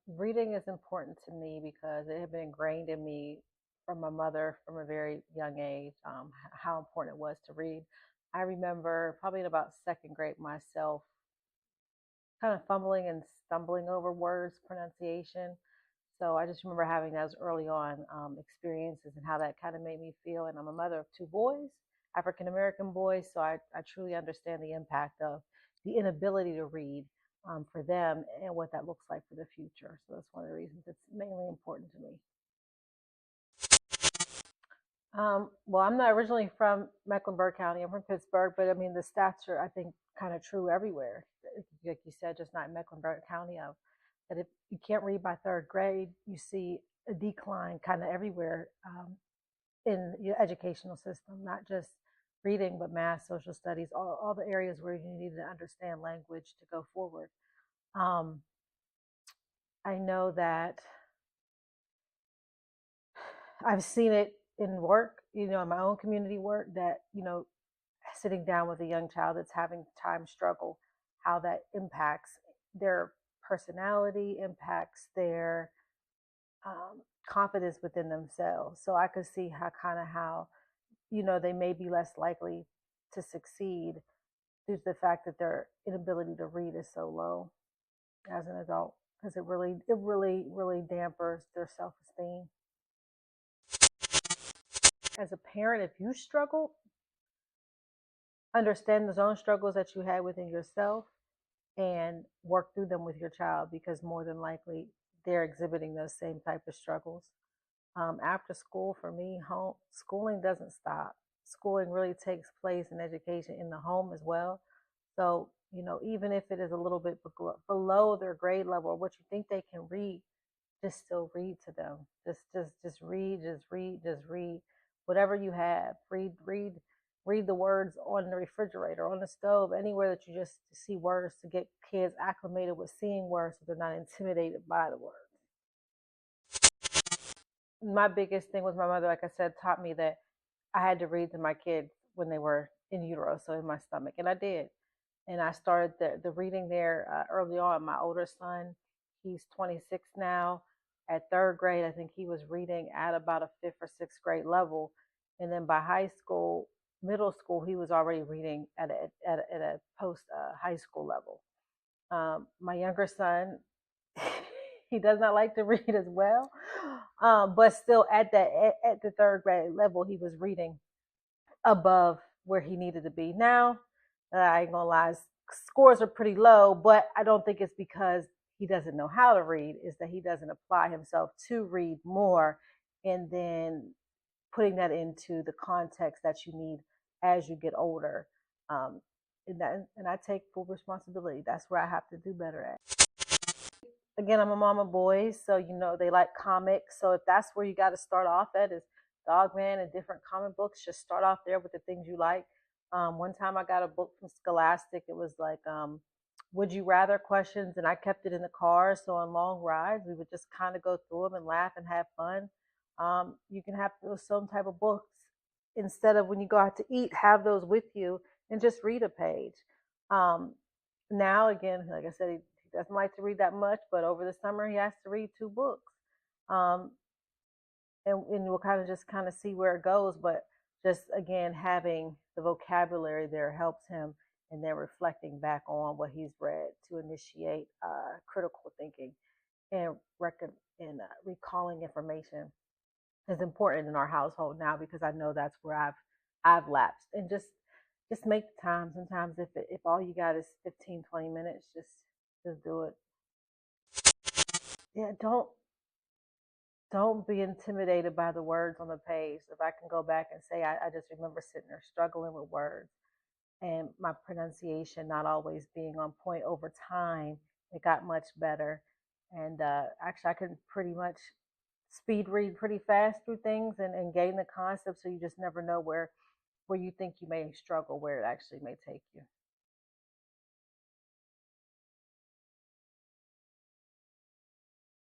Reading is important to me because it had been ingrained in me from my mother from a very young age, how important it was to read. I remember probably in about second grade myself kind of fumbling and stumbling over words, pronunciation. So I just remember having those early on experiences and how that kind of made me feel. And I'm a mother of two boys, African American boys, so I truly understand the impact of the inability to read for them and what that looks like for the future. So that's one of the reasons it's mainly important to me. Well, I'm not originally from Mecklenburg County. I'm from Pittsburgh, but I mean the stats are, I think, kind of true everywhere. Like you said, just not in Mecklenburg County. Of that, if you can't read by third grade, you see a decline kind of everywhere in your educational system, not just reading, but math, social studies, all the areas where you need to understand language to go forward. Um, I know that I've seen it in work, in my own community work, that, sitting down with a young child that's having time struggle, how that impacts their personality, impacts their confidence within themselves. So I could see how they may be less likely to succeed due to the fact that their inability to read is so low as an adult, because it really dampers their self-esteem. As a parent, if you struggle, understand those own struggles that you had within yourself and work through them with your child, because more than likely they're exhibiting those same type of struggles. After school, for me, home schooling doesn't stop. Schooling really takes place in education in the home as well. So, even if it is a little bit below their grade level or what you think they can read, just still read to them. Just read, just read. Whatever you have, read the words on the refrigerator, on the stove, anywhere that you just see words, to get kids acclimated with seeing words so they're not intimidated by the words. My biggest thing was my mother, like I said, taught me that I had to read to my kids when they were in utero, so in my stomach, and I did. And I started the reading there early on. My older son, he's 26 now. At third grade, I think he was reading at about a fifth or sixth grade level, and then by high school, middle school, he was already reading at a post high school level. My younger son, he does not like to read as well, but still at the third grade level, he was reading above where he needed to be. Now, I ain't gonna lie, scores are pretty low, but I don't think it's because he doesn't know how to read. Is that he doesn't apply himself to read more, and then putting that into the context that you need as you get older. Um, and I take full responsibility. That's where I have to do better at. Again, I'm a mama boy, so they like comics. So if that's where you got to start off at, is Dogman and different comic books, just start off there with the things you like. One time I got a book from Scholastic. It was like would you rather questions, and I kept it in the car. So on long rides, we would just kind of go through them and laugh and have fun. You can have those some type of books instead of when you go out to eat, have those with you and just read a page. Um, Now, again, like I said, he doesn't like to read that much, but over the summer he has to read two books. Um, and we'll kind of see where it goes. But just again, having the vocabulary there helps him, and then reflecting back on what he's read to initiate critical thinking and recalling information is important in our household now, because I know that's where I've lapsed. And just make the time. Sometimes if all you got is 15, 20 minutes, just do it. Yeah, don't be intimidated by the words on the page. If I can go back and say, I just remember sitting there struggling with words and my pronunciation not always being on point. Over time, it got much better. And actually, I can pretty much speed read pretty fast through things and gain the concept. So you just never know where you think you may struggle, where it actually may take you.